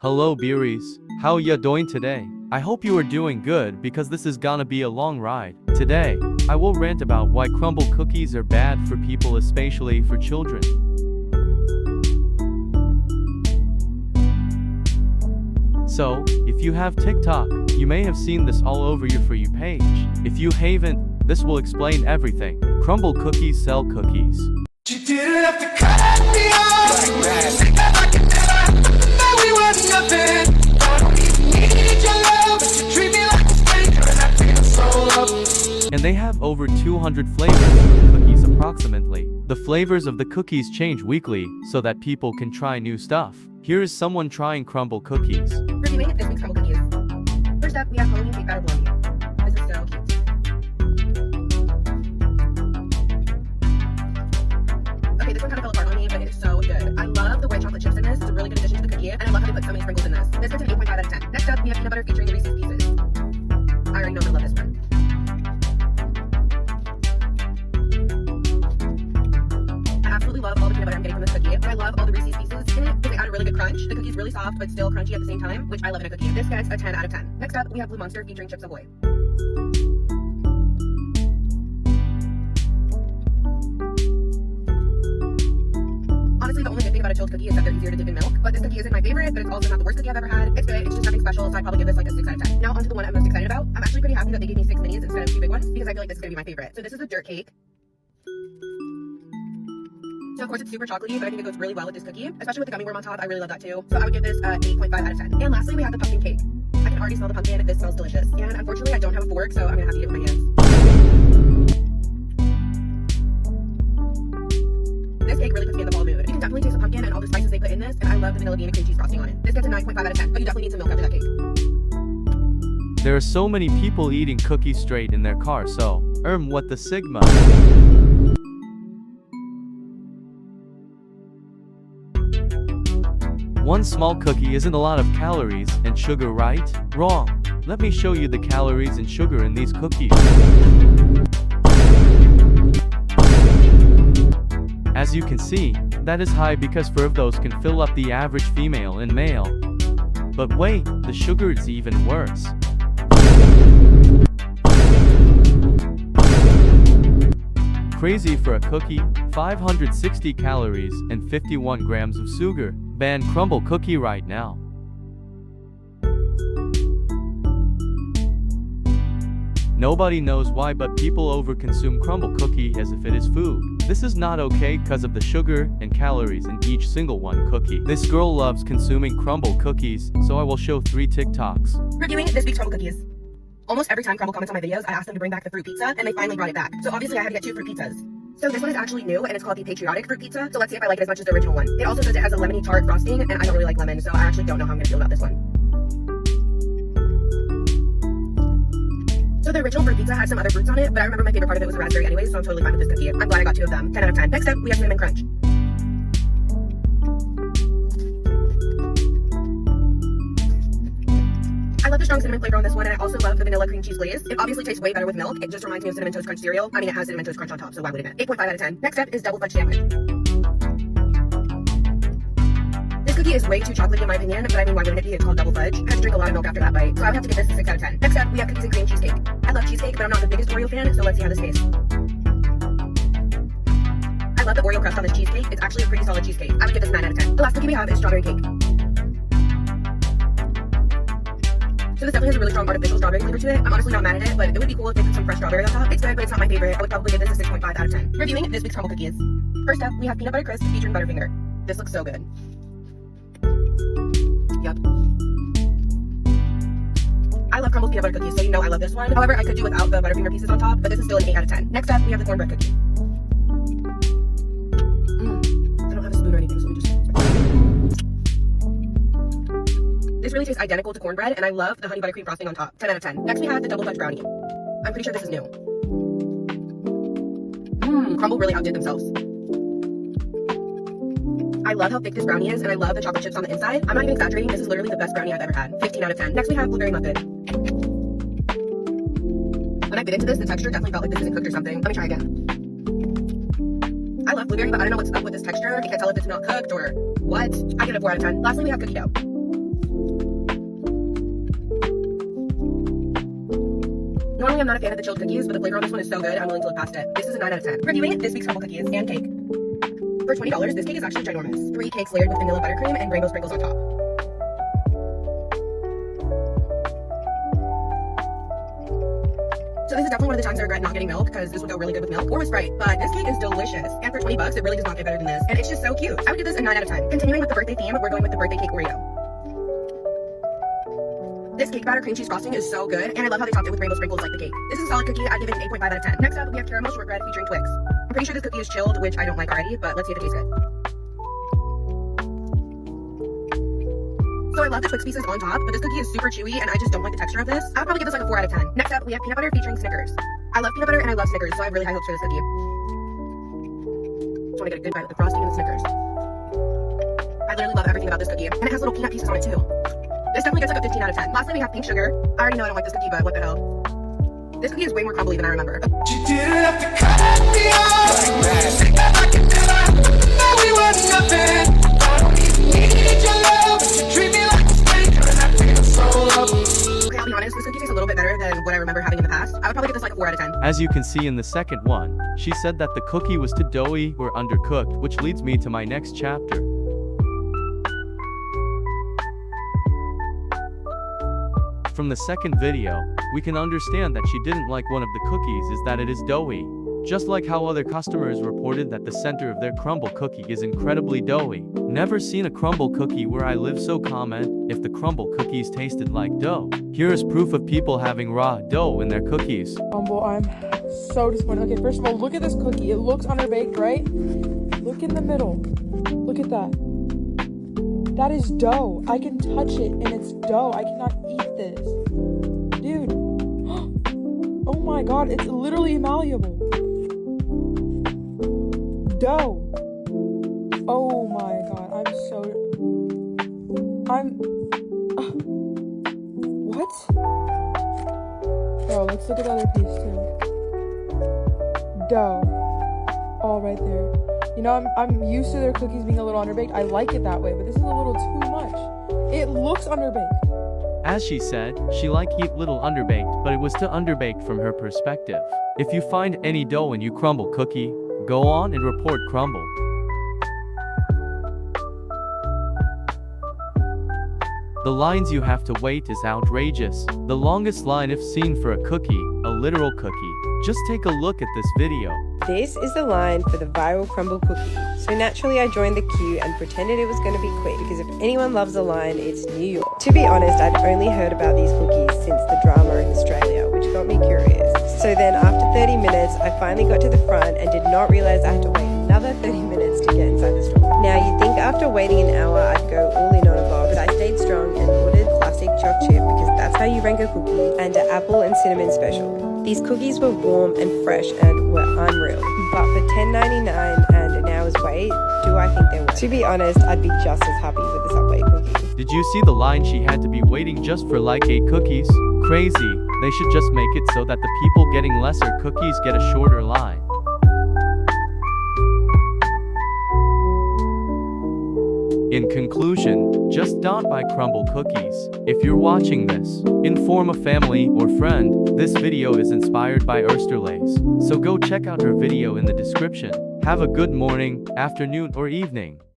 Hello Beeries, how ya doing today? I hope you are doing good because this is gonna be a long ride. Today, I will rant about why Crumbl cookies are bad for people, especially for children. So, if you have TikTok, you may have seen this all over your For You page. If you haven't, this will explain everything. Crumbl cookies sell cookies. You didn't have to cut me off like that. I can never we were nothing. I don't even need your love, but you treat me like a stranger, and I feel so loved. And they have over 200 flavors of cookies approximately. The flavors of the cookies change weekly so that people can try new stuff. Here is someone trying Crumbl cookies. Reviewing this week's Crumbl Cookies. First up, we have Halloween cake batter bologna. This is so cute. Okay, this one kind of fell apart on me, but it is so good. I love the white chocolate chips in this. It's a really good addition to the cookie, and I love how they put so many sprinkles in this. This gets an 8.5 out of 10. Next up, we have peanut butter featuring the Reese's Pieces. I already know I love this one. I absolutely love all the peanut butter I'm getting from this cookie, but I love all the Reese's Pieces in it because they add a really good crunch. The cookie's really soft, but still crunchy at the same time, which I love in a cookie. This gets a 10 out of 10. Next up, we have Blue Monster featuring Chips Ahoy. Honestly, the only good thing about a chilled cookie is that they're easier to dip in milk, but this cookie isn't my favorite, but it's also not the worst cookie I've ever had. It's good, it's just nothing special, so I'd probably give this like a 6 out of 10. Now onto the one I'm most excited about. I'm actually pretty happy that they gave me 6 minis instead of 2 big ones, because I feel like this is going to be my favorite. So this is a dirt cake. So of course it's super chocolatey, but I think it goes really well with this cookie, especially with the gummy worm on top. I really love that too. So I would give this 8.5 out of 10. And lastly, we have the pumpkin cake. I can already smell the pumpkin. This smells delicious. And unfortunately, I don't have a fork, so I'm gonna have to eat it with my hands. This cake really puts me in the fall mood. You can definitely taste the pumpkin and all the spices they put in this, and I love the vanilla bean and cream cheese frosting on it. This gets a 9.5 out of 10, but you definitely need some milk after that cake. There are so many people eating cookies straight in their car, so, what the sigma? One small cookie isn't a lot of calories and sugar, right? Wrong. Let me show you the calories and sugar in these cookies. As you can see, that is high because 4 of those can fill up the average female and male. But wait, the sugar is even worse. Crazy for a cookie, 560 calories and 51 grams of sugar. Ban Crumbl cookie right now. Nobody knows why, but people overconsume Crumbl cookie as if it is food. This is not okay because of the sugar and calories in each single one cookie. This girl loves consuming Crumbl cookies, so I will show 3 TikToks. Reviewing this week's Crumbl Cookies. Almost every time Crumbl comments on my videos, I ask them to bring back the fruit pizza, and they finally brought it back. So obviously I had to get 2 fruit pizzas. So this one is actually new, and it's called the Patriotic Fruit Pizza. So let's see if I like it as much as the original one. It also says it has a lemony tart frosting, and I don't really like lemon, so I actually don't know how I'm gonna feel about this one. So the original fruit pizza had some other fruits on it, but I remember my favorite part of it was the raspberry anyway, so I'm totally fine with this cookie. I'm glad I got 2 of them. 10 out of 10. Next up, we have Cinnamon Crunch. I love the strong cinnamon flavor on this one, and I also love the vanilla cream cheese glaze. It obviously tastes way better with milk. It just reminds me of Cinnamon Toast Crunch cereal. I mean, it has Cinnamon Toast Crunch on top, so why wouldn't it? 8.5 out of 10. Next up is Double Fudge Sandwich. This cookie is way too chocolatey in my opinion, but I mean, why wouldn't it be? It's called double fudge. I had to drink a lot of milk after that bite, so I would have to give this a 6 out of 10. Next up, we have Cookies and Cream Cheesecake. I love cheesecake, but I'm not the biggest Oreo fan, so let's see how this tastes. I love the Oreo crust on this cheesecake. It's actually a pretty solid cheesecake. I would give this 9 out of 10. The last cookie we have is Strawberry Cake. So this definitely has a really strong artificial strawberry flavor to it. I'm honestly not mad at it, but it would be cool if they put some fresh strawberry on top. It's good, but it's not my favorite. I would probably give this a 6.5 out of 10. Reviewing this week's Crumbl Cookies. First up, we have Peanut Butter Crisp featuring Butterfinger. This looks so good. Yep. I love Crumbl's peanut butter cookies, so you know I love this one. However, I could do without the Butterfinger pieces on top, but this is still an 8 out of 10. Next up, we have the cornbread cookie. I don't have a spoon or anything, so we just... This really tastes identical to cornbread, and I love the honey buttercream frosting on top. 10 out of 10. Next, we have the double fudge brownie. I'm pretty sure this is new. Crumbl really outdid themselves. I love how thick this brownie is, and I love the chocolate chips on the inside. I'm not even exaggerating. This is literally the best brownie I've ever had. 15 out of 10. Next, we have blueberry muffin. When I bit into this, the texture definitely felt like this isn't cooked or something. Let me try again. I love blueberry, but I don't know what's up with this texture. I can't tell if it's not cooked or what. I give it a 4 out of 10. Lastly, we have cookie dough. Normally, I'm not a fan of the chilled cookies, but the flavor on this one is so good, I'm willing to look past it. This is a 9 out of 10. Reviewing this week's Crumbl Cookies and cake. For $20, this cake is actually ginormous. 3 cakes layered with vanilla buttercream and rainbow sprinkles on top. So this is definitely one of the times I regret not getting milk, because this would go really good with milk or with Sprite. But this cake is delicious, and for 20 bucks, it really does not get better than this. And it's just so cute. I would give this a 9 out of 10. Continuing with the birthday theme, we're going with the birthday cake Oreo. This cake batter cream cheese frosting is so good, and I love how they topped it with rainbow sprinkles like the cake. This is a solid cookie. I'd give it an 8.5 out of 10. Next up, we have caramel shortbread featuring Twix. I'm pretty sure this cookie is chilled, which I don't like already, but let's see if it tastes good. So I love the Twix pieces on top, but this cookie is super chewy, and I just don't like the texture of this. I would probably give this like a 4 out of 10. Next up, we have peanut butter featuring Snickers. I love peanut butter and I love Snickers, so I have really high hopes for this cookie. Just want to get a good bite with the frosting and the Snickers. I literally love everything about this cookie, and it has little peanut pieces on it too. This definitely gets like a 15 out of 10. Lastly, we have pink sugar. I already know I don't like this cookie, but what the hell. This cookie is way more crumbly than I remember. She didn't have to cut me off like that. Like it never that we were nothing. I don't even need your love, but you treat me like a stranger, and I feel so loved. Okay, I'll be honest, this cookie tastes a little bit better than what I remember having in the past. I would probably give this like a 4 out of 10. As you can see in the second one, she said that the cookie was too doughy or undercooked, which leads me to my next chapter. From the second video, we can understand that she didn't like one of the cookies is that it is doughy. Just like how other customers reported that the center of their Crumbl cookie is incredibly doughy. Never seen a Crumbl cookie where I live, so comment if the Crumbl cookies tasted like dough. Here is proof of people having raw dough in their cookies. Crumbl, I'm so disappointed. Okay, first of all, look at this cookie. It looks underbaked, right? Look in the middle. Look at that. That is dough. I can touch it and it's dough. I cannot eat this. Dude. Oh my god, it's literally malleable. Dough. Oh my god, what? Bro, let's look at the other piece too. Dough. All right there. You know, I'm used to their cookies being a little underbaked. I like it that way, but this is a little too much. It looks underbaked. As she said, she liked it little underbaked, but it was too underbaked from her perspective. If you find any dough in your Crumbl cookie, go on and report Crumbl. The lines you have to wait is outrageous. The longest line if seen for a cookie, a literal cookie. Just take a look at this video. This is the line for the viral Crumbl cookie. So naturally I joined the queue and pretended it was going to be quick, because if anyone loves a line, it's New York. To be honest, I'd only heard about these cookies since the drama in Australia, which got me curious. So then after 30 minutes, I finally got to the front and did not realize I had to wait another 30 minutes to get inside the store. Now you'd think after waiting an hour I'd go all in on a box, but I stayed strong and ordered classic choc chip, because that's how you rank a cookie, and an apple and cinnamon special. These cookies were warm and fresh and were unreal. But for $10.99 and an hour's wait, do I think they were? To be honest, I'd be just as happy with the Subway cookie. Did you see the line she had to be waiting just for like 8 cookies? Crazy. They should just make it so that the people getting lesser cookies get a shorter line. In conclusion, just don't buy Crumbl cookies. If you're watching this, inform a family or friend. This video is inspired by Ersterlays, so go check out her video in the description. Have a good morning, afternoon or evening.